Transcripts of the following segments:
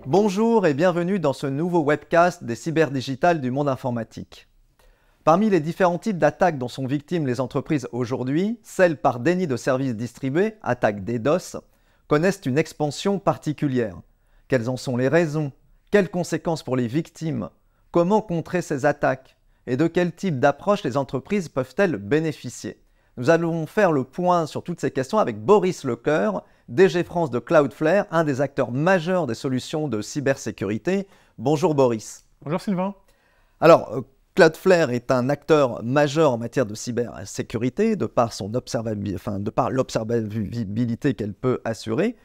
Bonjour et bienvenue dans ce nouveau webcast des cyberdigitales du monde informatique. Parmi les différents types d'attaques dont sont victimes les entreprises aujourd'hui, celles par déni de services distribués, attaques DDoS, connaissent une expansion particulière. Quelles en sont les raisons? Quelles conséquences pour les victimes? Comment contrer ces attaques? Et de quel type d'approche les entreprises peuvent-elles bénéficier? Nous allons faire le point sur toutes ces questions avec Boris Lecoeur, DG France de Cloudflare, un des acteurs majeurs des solutions de cybersécurité. Bonjour Boris. Bonjour Sylvain. Alors, Cloudflare est un acteur majeur en matière de cybersécurité, de par l'observabilité qu'elle peut assurer.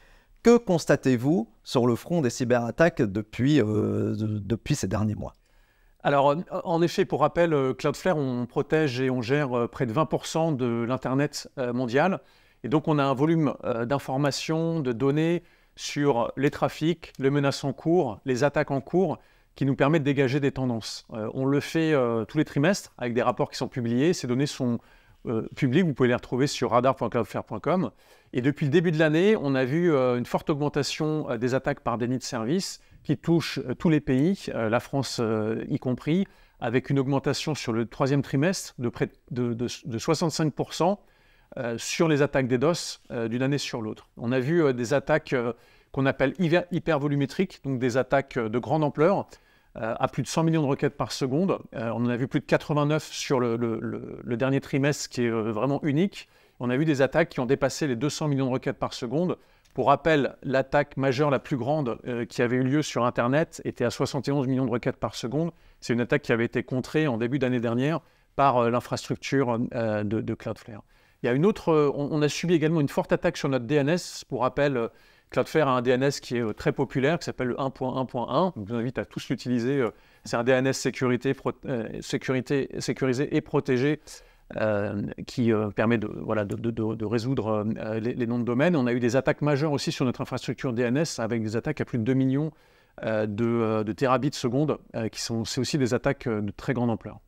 Que constatez-vous sur le front des cyberattaques depuis ces derniers mois? Alors, en effet, pour rappel, Cloudflare, on protège et on gère près de 20% de l'Internet mondial. Et donc, on a un volume d'informations, de données sur les trafics, les menaces en cours, les attaques en cours, qui nous permet de dégager des tendances. On le fait tous les trimestres avec des rapports qui sont publiés. Ces données sont publiques, vous pouvez les retrouver sur radar.cloudflare.com. Et depuis le début de l'année, on a vu une forte augmentation des attaques par déni de service qui touchent tous les pays, la France y compris, avec une augmentation sur le troisième trimestre de près de 65% sur les attaques DDoS d'une année sur l'autre. On a vu des attaques qu'on appelle hypervolumétriques, donc des attaques de grande ampleur, à plus de 100 millions de requêtes par seconde. On en a vu plus de 89 sur le dernier trimestre, ce qui est vraiment unique. On a vu des attaques qui ont dépassé les 200 millions de requêtes par seconde. Pour rappel, l'attaque majeure la plus grande qui avait eu lieu sur Internet était à 71 millions de requêtes par seconde. C'est une attaque qui avait été contrée en début d'année dernière par l'infrastructure de Cloudflare. Il y a une autre, on a subi également une forte attaque sur notre DNS. Pour rappel, Cloudflare a un DNS qui est très populaire, qui s'appelle le 1.1.1. Je vous invite à tous l'utiliser. C'est un DNS sécurisé et protégé qui permet de résoudre les noms de domaine. On a eu des attaques majeures aussi sur notre infrastructure DNS avec des attaques à plus de 2 millions de terabits seconde. C'est aussi des attaques de très grande ampleur.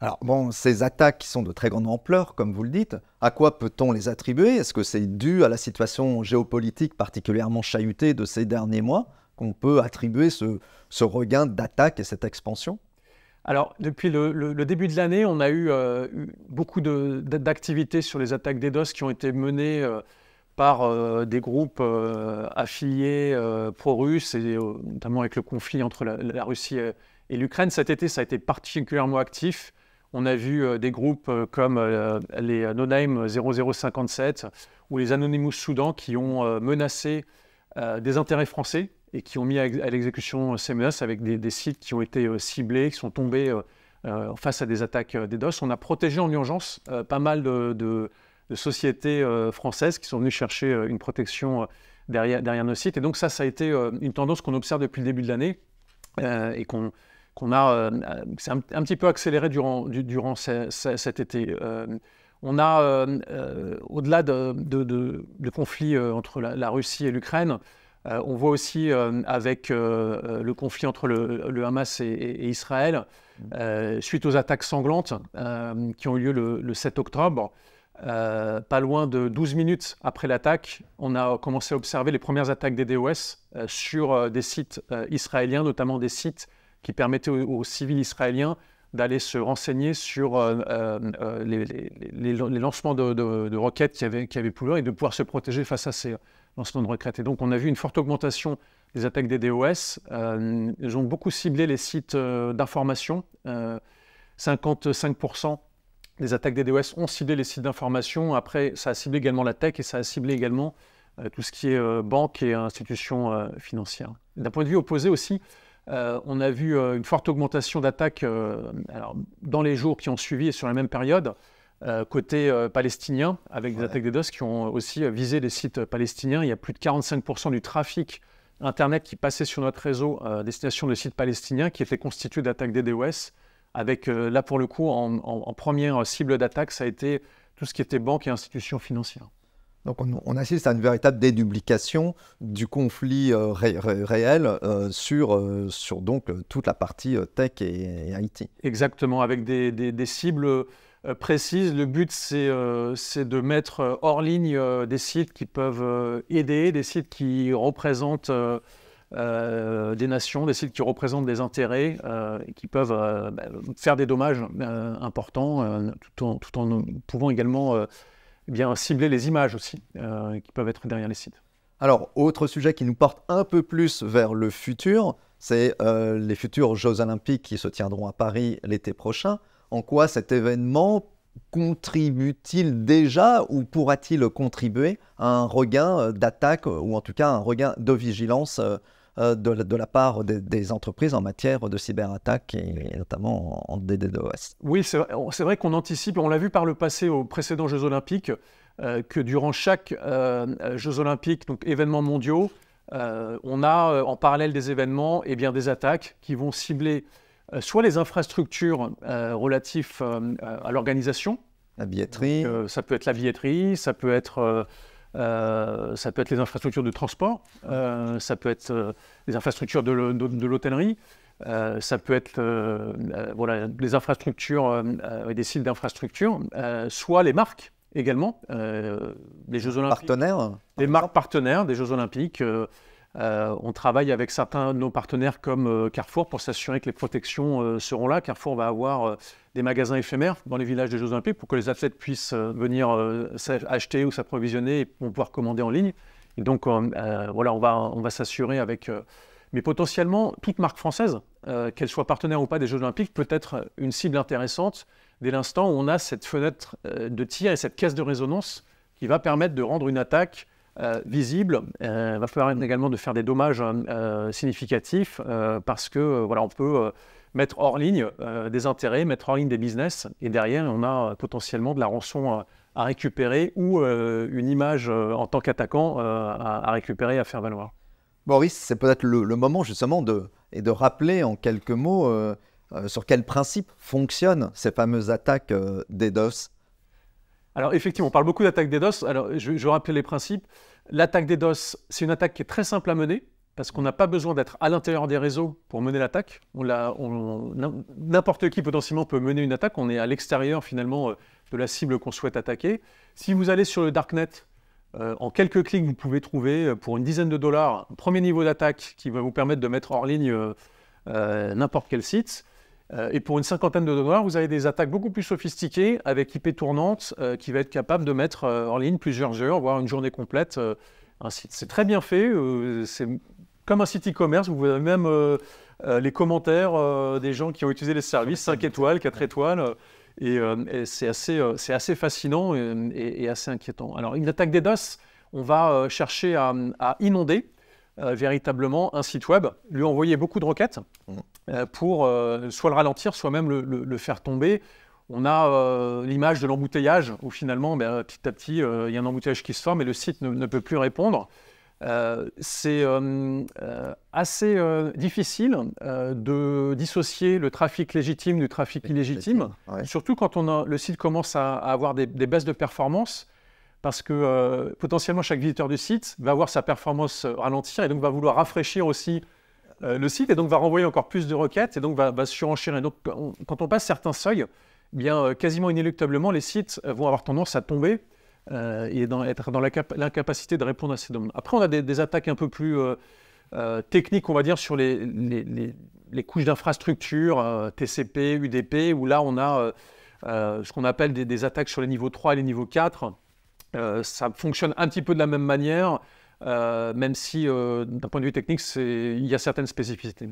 Alors bon, ces attaques qui sont de très grande ampleur, comme vous le dites, à quoi peut-on les attribuer? Est-ce que c'est dû à la situation géopolitique particulièrement chahutée de ces derniers mois qu'on peut attribuer ce regain d'attaques et cette expansion? Alors, depuis le début de l'année, on a eu beaucoup d'activités sur les attaques DDoS qui ont été menées par des groupes affiliés pro-russes, et notamment avec le conflit entre la Russie et l'Ukraine. Cet été, ça a été particulièrement actif. On a vu des groupes comme les No Name 0057 ou les Anonymous Soudan qui ont menacé des intérêts français et qui ont mis à l'exécution ces menaces avec des sites qui ont été ciblés, qui sont tombés face à des attaques DDoS. On a protégé en urgence pas mal de sociétés françaises qui sont venues chercher une protection derrière nos sites. Et donc ça a été une tendance qu'on observe depuis le début de l'année et c'est un petit peu accéléré durant cet été. On a, au-delà de conflits entre la Russie et l'Ukraine, on voit aussi avec le conflit entre le Hamas et Israël, suite aux attaques sanglantes qui ont eu lieu le 7 octobre, pas loin de 12 minutes après l'attaque, on a commencé à observer les premières attaques des DDoS sur des sites israéliens, notamment des sites qui permettaient aux civils israéliens d'aller se renseigner sur les lancements de roquettes qui avaient plus loin et de pouvoir se protéger face à ces lancements de roquettes. Et donc, on a vu une forte augmentation des attaques des DDoS. Ils ont beaucoup ciblé les sites d'information. 55% des attaques des DDoS ont ciblé les sites d'information. Après, ça a ciblé également la tech et ça a ciblé également tout ce qui est banque et institutions financières. D'un point de vue opposé aussi, on a vu une forte augmentation d'attaques dans les jours qui ont suivi et sur la même période, côté palestinien, avec des attaques DDoS qui ont aussi visé les sites palestiniens. Il y a plus de 45% du trafic Internet qui passait sur notre réseau à destination de sites palestiniens qui était constitué d'attaques DDoS, avec là pour le coup en première cible d'attaque, ça a été tout ce qui était banque et institutions financières. Donc on assiste à une véritable déduplication du conflit réel sur donc toute la partie tech et IT. Exactement, avec des cibles précise. Le but, c'est de mettre hors ligne des sites qui peuvent aider, des sites qui représentent des nations, des sites qui représentent des intérêts et qui peuvent faire des dommages importants tout en pouvant également bien cibler les images aussi qui peuvent être derrière les sites. Alors, autre sujet qui nous porte un peu plus vers le futur, c'est les futurs Jeux Olympiques qui se tiendront à Paris l'été prochain. En quoi cet événement contribue-t-il déjà ou pourra-t-il contribuer à un regain d'attaque ou en tout cas un regain de vigilance de la part des entreprises en matière de cyberattaque et notamment en DDoS? Oui, c'est vrai qu'on anticipe, on l'a vu par le passé aux précédents Jeux Olympiques, que durant chaque Jeux Olympiques, donc événements mondiaux, on a en parallèle des événements et bien des attaques qui vont cibler soit les infrastructures relatives à l'organisation. La billetterie. Ça peut être la billetterie, ça peut être les infrastructures de transport, ça peut être les infrastructures de l'hôtellerie, ça peut être voilà, les infrastructures et des sites d'infrastructures, soit les marques également, les Jeux Olympiques. Partenaires. Les marques partenaires des Jeux Olympiques. On travaille avec certains de nos partenaires comme Carrefour pour s'assurer que les protections seront là. Carrefour va avoir des magasins éphémères dans les villages des Jeux Olympiques pour que les athlètes puissent venir acheter ou s'approvisionner et pouvoir commander en ligne. Et donc, voilà, on va s'assurer avec... mais potentiellement, toute marque française, qu'elle soit partenaire ou pas des Jeux Olympiques, peut être une cible intéressante dès l'instant où on a cette fenêtre de tir et cette caisse de résonance qui va permettre de rendre une attaque visible, va permettre également de faire des dommages significatifs parce que voilà, on peut mettre hors ligne des intérêts, mettre hors ligne des business et derrière on a potentiellement de la rançon à récupérer ou une image en tant qu'attaquant à récupérer, à faire valoir. Boris, c'est peut-être le moment justement de rappeler en quelques mots sur quel principe fonctionnent ces fameuses attaques DDoS. Alors effectivement, on parle beaucoup d'attaque DDoS. Alors je vais rappeler les principes. L'attaque DDoS, c'est une attaque qui est très simple à mener parce qu'on n'a pas besoin d'être à l'intérieur des réseaux pour mener l'attaque. N'importe qui potentiellement peut mener une attaque. On est à l'extérieur finalement de la cible qu'on souhaite attaquer. Si vous allez sur le Darknet, en quelques clics, vous pouvez trouver pour une dizaine de dollars un premier niveau d'attaque qui va vous permettre de mettre hors ligne n'importe quel site. Et pour une cinquantaine de dollars, vous avez des attaques beaucoup plus sophistiquées avec IP tournante qui va être capable de mettre en ligne plusieurs heures, voire une journée complète. Un site. C'est très bien fait, c'est comme un site e-commerce. Vous avez même les commentaires des gens qui ont utilisé les services, 5 étoiles, 4 étoiles. Et c'est assez fascinant et assez inquiétant. Alors une attaque DDoS, on va chercher à inonder véritablement un site web, lui envoyer beaucoup de requêtes pour soit le ralentir, soit même le faire tomber. On a l'image de l'embouteillage où finalement, petit à petit, il y a un embouteillage qui se forme et le site ne peut plus répondre. C'est assez difficile de dissocier le trafic légitime du trafic illégitime, ouais. Surtout quand le site commence à avoir des baisses de performance. Parce que potentiellement, chaque visiteur du site va voir sa performance ralentir et donc va vouloir rafraîchir aussi le site et donc va renvoyer encore plus de requêtes et donc va surenchérir. Donc, quand on passe certains seuils, bien, quasiment inéluctablement, les sites vont avoir tendance à tomber et être dans l'incapacité de répondre à ces demandes. Après, on a des attaques un peu plus techniques, on va dire, sur les couches d'infrastructure, TCP, UDP, où là, on a ce qu'on appelle des attaques sur les niveaux 3 et les niveaux 4. Ça fonctionne un petit peu de la même manière, même si d'un point de vue technique, il y a certaines spécificités.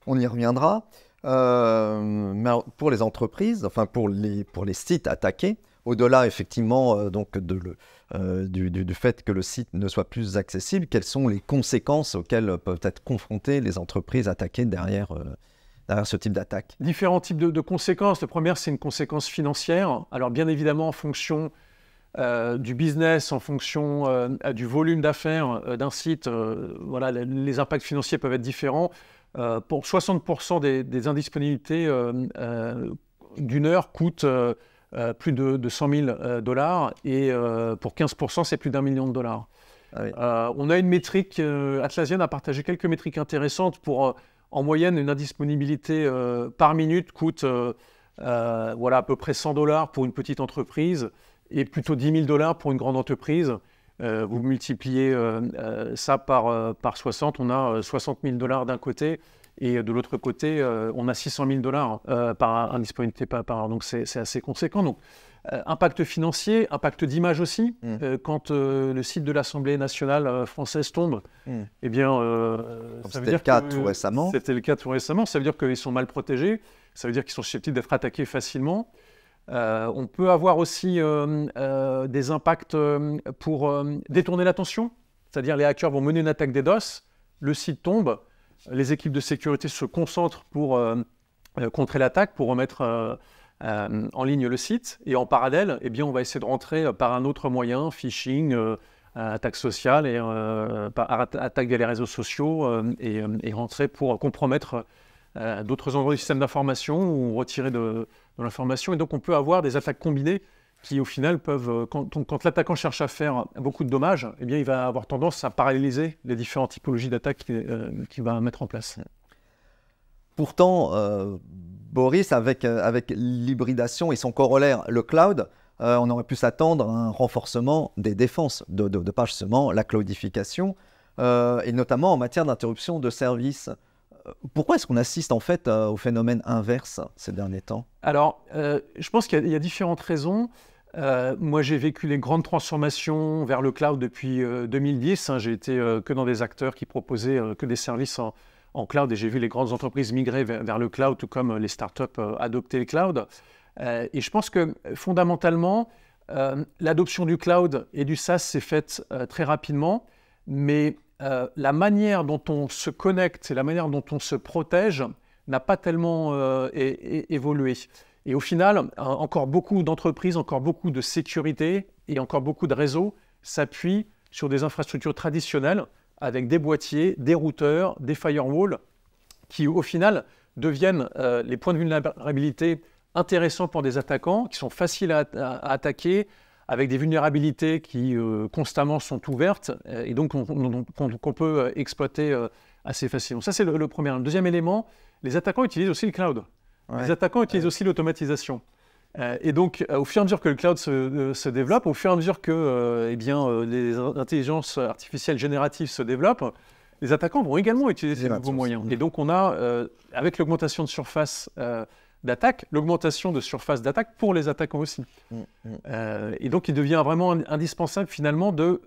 On y reviendra. Mais pour les entreprises, enfin pour les sites attaqués, au-delà effectivement donc du fait que le site ne soit plus accessible, quelles sont les conséquences auxquelles peuvent être confrontées les entreprises attaquées derrière ce type d'attaque? Différents types de conséquences. La première, c'est une conséquence financière. Alors bien évidemment, en fonction du business, en fonction du volume d'affaires d'un site, voilà, les impacts financiers peuvent être différents. Pour 60% des indisponibilités d'une heure coûtent plus de 100 000 dollars et pour 15%, c'est plus d'1 million de dollars. Ah oui. On a une métrique, Atlassian a partagé quelques métriques intéressantes pour, en moyenne, une indisponibilité par minute coûte voilà, à peu près $100 pour une petite entreprise et plutôt $10 000 pour une grande entreprise. Vous multipliez ça par 60, on a $60 000 d'un côté et de l'autre côté, on a $600 000 par indisponibilité par an. Donc c'est assez conséquent. Donc, impact financier, impact d'image aussi. Quand le site de l'Assemblée nationale française tombe, eh bien, ça veut dire c'était le cas tout récemment. Ça veut dire qu'ils sont mal protégés. Ça veut dire qu'ils sont susceptibles d'être attaqués facilement. On peut avoir aussi des impacts pour détourner l'attention. C'est-à-dire les hackers vont mener une attaque DDoS, le site tombe, les équipes de sécurité se concentrent pour contrer l'attaque, pour remettre en ligne le site. Et en parallèle, eh bien, on va essayer de rentrer par un autre moyen, phishing, attaque sociale, et attaque via les réseaux sociaux, et rentrer pour compromettre d'autres endroits du système d'information ou retirer de l'information. Et donc, on peut avoir des attaques combinées qui, au final, peuvent, quand l'attaquant cherche à faire beaucoup de dommages, eh bien, il va avoir tendance à paralléliser les différentes typologies d'attaques qu'il va mettre en place. Pourtant, Boris, avec l'hybridation et son corollaire, le cloud, on aurait pu s'attendre à un renforcement des défenses, de pas justement la cloudification, et notamment en matière d'interruption de services. Pourquoi est-ce qu'on assiste en fait au phénomène inverse ces derniers temps? Alors, je pense qu'il y a différentes raisons. Moi, j'ai vécu les grandes transformations vers le cloud depuis 2010. J'ai été que dans des acteurs qui proposaient que des services en cloud, et j'ai vu les grandes entreprises migrer vers le cloud, tout comme les startups adopter le cloud. Et je pense que fondamentalement, l'adoption du cloud et du SaaS s'est faite très rapidement, mais la manière dont on se connecte et la manière dont on se protège n'a pas tellement évolué. Et au final, encore beaucoup d'entreprises, encore beaucoup de sécurité et encore beaucoup de réseaux s'appuient sur des infrastructures traditionnelles avec des boîtiers, des routeurs, des firewalls qui, au final, deviennent les points de vulnérabilité intéressants pour des attaquants, qui sont faciles à attaquer, avec des vulnérabilités qui constamment sont ouvertes et donc qu'on peut exploiter assez facilement. Ça, c'est le premier. Le deuxième élément, les attaquants utilisent aussi le cloud. Ouais. Les attaquants utilisent aussi l'automatisation. Et donc, au fur et à mesure que le cloud se développe, au fur et à mesure que les intelligences artificielles génératives se développent, les attaquants vont également utiliser ces nouveaux moyens. Et donc, on a, avec l'augmentation de surface d'attaque, l'augmentation de surface d'attaque pour les attaquants aussi. Et donc, il devient vraiment indispensable finalement de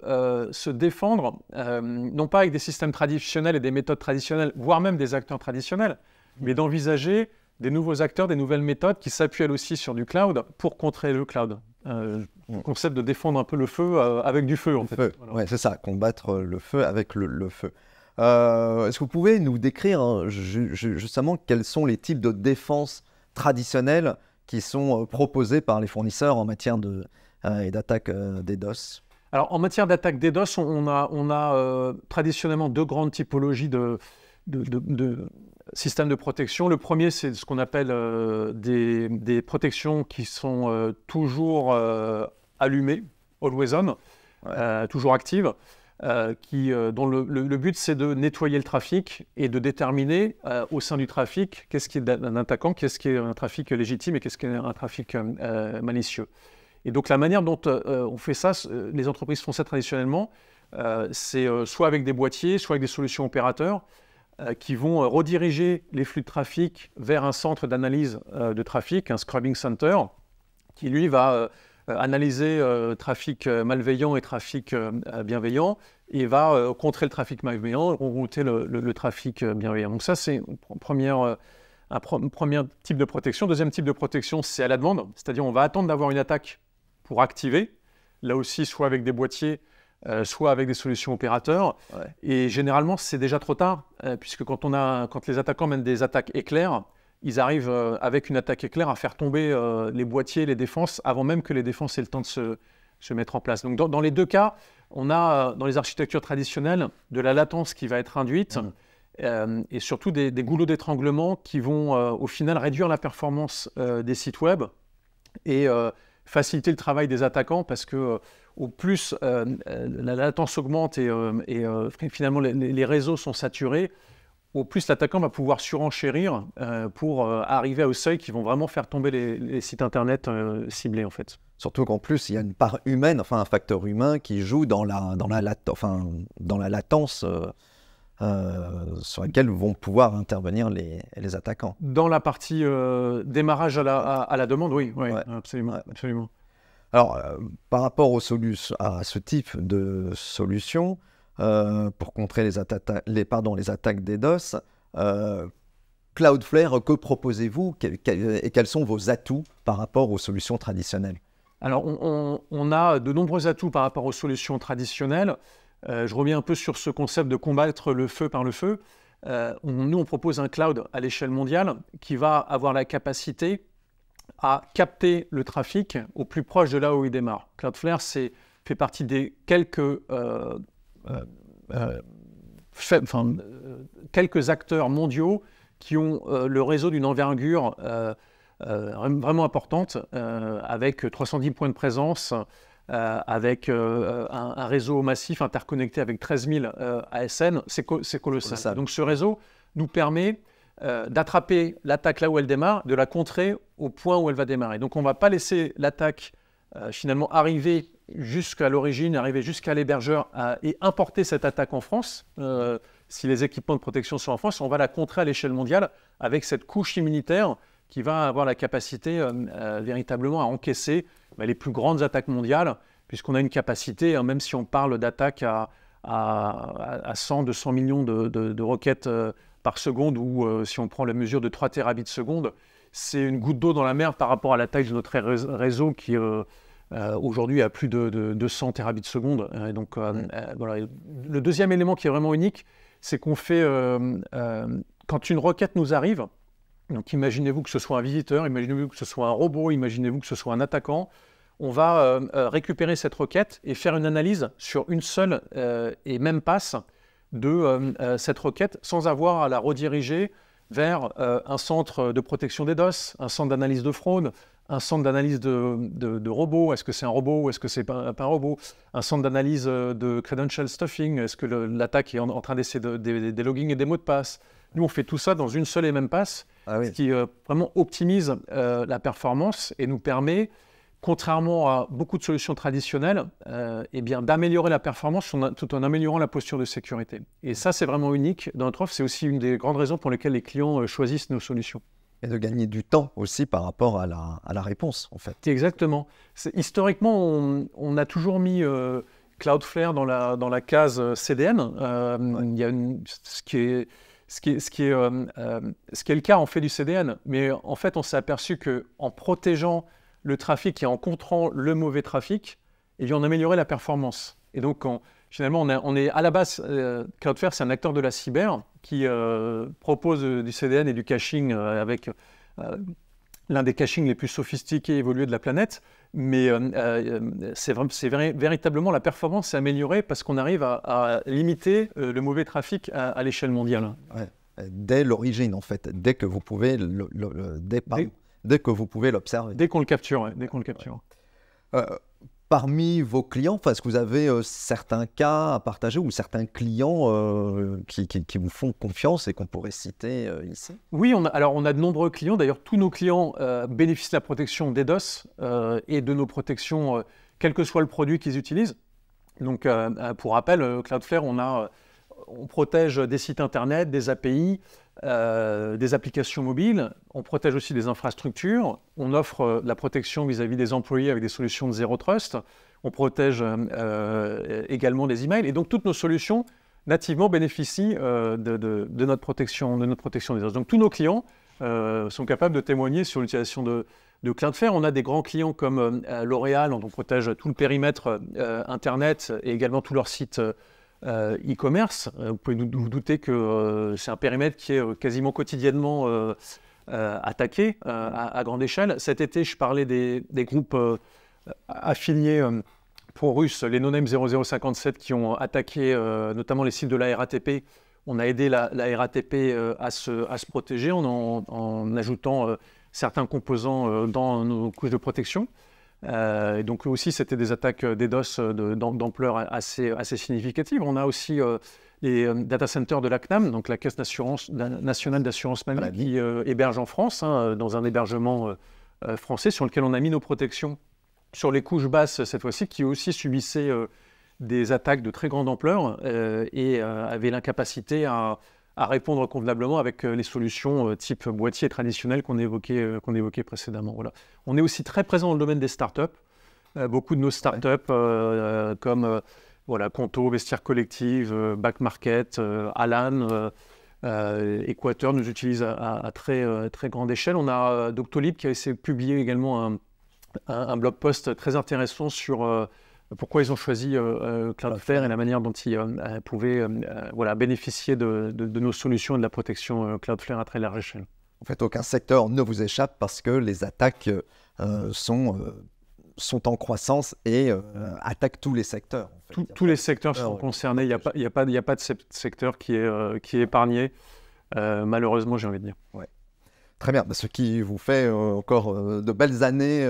se défendre, non pas avec des systèmes traditionnels et des méthodes traditionnelles, voire même des acteurs traditionnels, mais d'envisager des nouveaux acteurs, des nouvelles méthodes qui s'appuient elles aussi sur du cloud pour contrer le cloud. Le concept de défendre un peu le feu avec du feu, en fait. Voilà. Ouais, c'est ça, combattre le feu avec le feu. Est-ce que vous pouvez nous décrire justement quels sont les types de défenses traditionnelles qui sont proposées par les fournisseurs en matière d'attaque DDoS? Alors, en matière d'attaque DDoS, on a traditionnellement deux grandes typologies de systèmes de protection. Le premier, c'est ce qu'on appelle des protections qui sont toujours allumées, always on, toujours actives, dont le but, c'est de nettoyer le trafic et de déterminer au sein du trafic qu'est-ce qui est un attaquant, qu'est-ce qui est un trafic légitime et qu'est-ce qui est un trafic malicieux. Et donc, la manière dont on fait ça, les entreprises font ça traditionnellement, c'est soit avec des boîtiers, soit avec des solutions opérateurs, qui vont rediriger les flux de trafic vers un centre d'analyse de trafic, un scrubbing center, qui lui va analyser trafic malveillant et trafic bienveillant, et va contrer le trafic malveillant et rerouter le trafic bienveillant. Donc ça, c'est un premier type de protection. Deuxième type de protection, c'est à la demande, c'est-à-dire on va attendre d'avoir une attaque pour activer, là aussi soit avec des boîtiers, soit avec des solutions opérateurs. Ouais. Et généralement, c'est déjà trop tard, puisque quand les attaquants mènent des attaques éclairs, ils arrivent avec une attaque éclair à faire tomber les boîtiers, les défenses, avant même que les défenses aient le temps de se mettre en place. Donc dans les deux cas, on a dans les architectures traditionnelles de la latence qui va être induite, et surtout des goulots d'étranglement qui vont au final réduire la performance des sites web et faciliter le travail des attaquants, parce que au plus la latence augmente et finalement les réseaux sont saturés, au plus l'attaquant va pouvoir surenchérir pour arriver au seuil qui vont vraiment faire tomber les sites internet ciblés en fait. Surtout qu'en plus, il y a une part humaine, enfin un facteur humain qui joue dans la latence sur laquelle vont pouvoir intervenir les attaquants. Dans la partie démarrage à la demande, oui, Ouais. absolument, Ouais. absolument. Alors, par rapport à ce type de solution, pour contrer les attaques DDoS, Cloudflare, que proposez-vous et quels sont vos atouts par rapport aux solutions traditionnelles? Alors, on a de nombreux atouts par rapport aux solutions traditionnelles. Je reviens un peu sur ce concept de combattre le feu par le feu. Nous, on propose un cloud à l'échelle mondiale qui va avoir la capacité à capter le trafic au plus proche de là où il démarre. Cloudflare fait partie des quelques acteurs mondiaux qui ont le réseau d'une envergure vraiment importante, avec 310 points de présence, avec un réseau massif interconnecté avec 13 000 ASN, c'est colossal. Donc ce réseau nous permet d'attraper l'attaque là où elle démarre, de la contrer au point où elle va démarrer. Donc on ne va pas laisser l'attaque finalement arriver jusqu'à l'origine, arriver jusqu'à l'hébergeur et importer cette attaque en France. Si les équipements de protection sont en France, on va la contrer à l'échelle mondiale avec cette couche immunitaire qui va avoir la capacité véritablement à encaisser les plus grandes attaques mondiales, puisqu'on a une capacité, même si on parle d'attaques à 100, 200 millions de requêtes par seconde, ou si on prend la mesure de 3 terabits seconde, c'est une goutte d'eau dans la mer par rapport à la taille de notre réseau qui aujourd'hui a plus de 200 terabits seconde. Donc voilà. Le deuxième élément qui est vraiment unique, c'est qu'on fait, quand une requête nous arrive, donc imaginez-vous que ce soit un visiteur, imaginez-vous que ce soit un robot, imaginez-vous que ce soit un attaquant, on va récupérer cette requête et faire une analyse sur une seule et même passe de cette requête sans avoir à la rediriger vers un centre de protection DDoS, un centre d'analyse de fraude, un centre d'analyse de robots, est-ce que c'est un robot ou est-ce que c'est pas un robot, un centre d'analyse de credential stuffing, est-ce que l'attaque est en train d'essayer des logins et des mots de passe. Nous, on fait tout ça dans une seule et même passe, ce qui vraiment optimise la performance et nous permet, contrairement à beaucoup de solutions traditionnelles, d'améliorer la performance tout en améliorant la posture de sécurité. Et ça, c'est vraiment unique dans notre offre. C'est aussi une des grandes raisons pour lesquelles les clients choisissent nos solutions. Et de gagner du temps aussi par rapport à la réponse, en fait. Exactement. Historiquement, on a toujours mis Cloudflare dans la case CDN. Il y a ce qui est le cas, on fait du CDN. Mais en fait, on s'est aperçu qu'en protégeant le trafic et en contrant le mauvais trafic, on améliorait la performance. Et donc, finalement, on est à la base, Cloudflare, c'est un acteur de la cyber qui propose du CDN et du caching avec l'un des cachings les plus sophistiqués et évolués de la planète. Mais véritablement, la performance s'est améliorée parce qu'on arrive à limiter le mauvais trafic à l'échelle mondiale. Ouais. Dès l'origine, en fait, dès que vous pouvez dès que vous pouvez l'observer. Dès qu'on le capture, dès qu'on le capture. Parmi vos clients, est-ce que vous avez certains cas à partager ou certains clients qui vous font confiance et qu'on pourrait citer ici? Oui, on a de nombreux clients. D'ailleurs, tous nos clients bénéficient de la protection DDoS et de nos protections, quel que soit le produit qu'ils utilisent. Donc, pour rappel, Cloudflare, on protège des sites internet, des API, des applications mobiles. On protège aussi des infrastructures. On offre la protection vis-à-vis des employés avec des solutions de Zero Trust. On protège également des emails. Et donc, toutes nos solutions nativement bénéficient de notre protection DDoS. Donc, tous nos clients sont capables de témoigner sur l'utilisation de Cloudflare. On a des grands clients comme L'Oréal, dont on protège tout le périmètre Internet et également tout leur site e-commerce. Vous pouvez vous douter que c'est un périmètre qui est quasiment quotidiennement attaqué à grande échelle. Cet été, je parlais des groupes affiliés pro-russes, les No-Name 0057, qui ont attaqué notamment les sites de la RATP. On a aidé la RATP à se protéger en ajoutant certains composants dans nos couches de protection. Et donc aussi, c'était des attaques DDoS d'ampleur assez significative. On a aussi les data centers de la CNAM, donc la Caisse nationale d'assurance maladie, qui héberge en France, dans un hébergement français sur lequel on a mis nos protections sur les couches basses cette fois-ci, qui aussi subissaient des attaques de très grande ampleur et avaient l'incapacité à répondre convenablement avec les solutions type boîtier traditionnel qu'on évoquait précédemment. Voilà. On est aussi très présent dans le domaine des startups. Beaucoup de nos startups comme Conto, Vestiaire Collective, Back Market, Alan, Équateur nous utilisent à très grande échelle. On a Doctolib qui a publié également un blog post très intéressant sur pourquoi ils ont choisi Cloudflare et la manière dont ils pouvaient bénéficier de nos solutions et de la protection Cloudflare à très large échelle. En fait, aucun secteur ne vous échappe parce que les attaques sont en croissance et attaquent tous les secteurs. En fait. Tous les secteurs sont concernés. Il n'y a pas de secteur qui est épargné, malheureusement, j'ai envie de dire. Ouais. Très bien, ce qui vous fait encore de belles années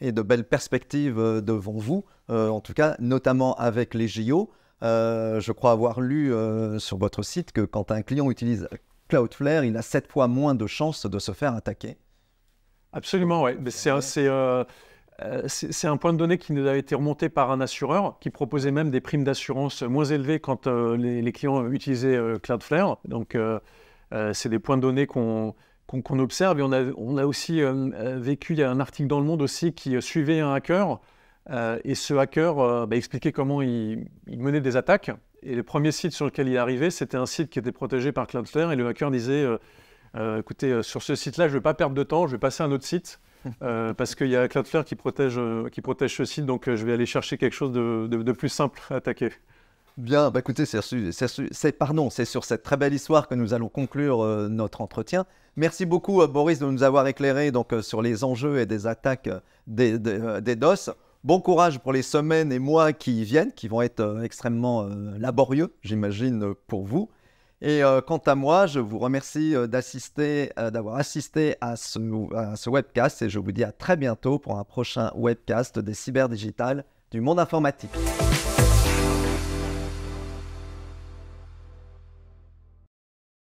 et de belles perspectives devant vous, en tout cas, notamment avec les JO. Je crois avoir lu sur votre site que quand un client utilise Cloudflare, il a 7 fois moins de chances de se faire attaquer. Absolument, oui. C'est un point de données qui nous a été remonté par un assureur qui proposait même des primes d'assurance moins élevées quand les clients utilisaient Cloudflare. Donc, c'est des points de données qu'on observe. Et on a aussi vécu, il y a un article dans Le Monde aussi qui suivait un hacker. Et ce hacker expliquait comment il menait des attaques. Et le premier site sur lequel il est arrivé, c'était un site qui était protégé par Cloudflare. Et le hacker disait, écoutez, sur ce site-là, je ne vais pas perdre de temps, je vais passer à un autre site. Parce qu'il y a Cloudflare qui protège ce site. Donc, je vais aller chercher quelque chose de plus simple à attaquer. Bien, écoutez, c'est sur cette très belle histoire que nous allons conclure notre entretien. Merci beaucoup, Boris, de nous avoir éclairé sur les enjeux et des attaques des DOS. Bon courage pour les semaines et mois qui viennent, qui vont être extrêmement laborieux, j'imagine, pour vous. Et quant à moi, je vous remercie d'avoir assisté à ce webcast et je vous dis à très bientôt pour un prochain webcast des cyberdigitales du monde informatique.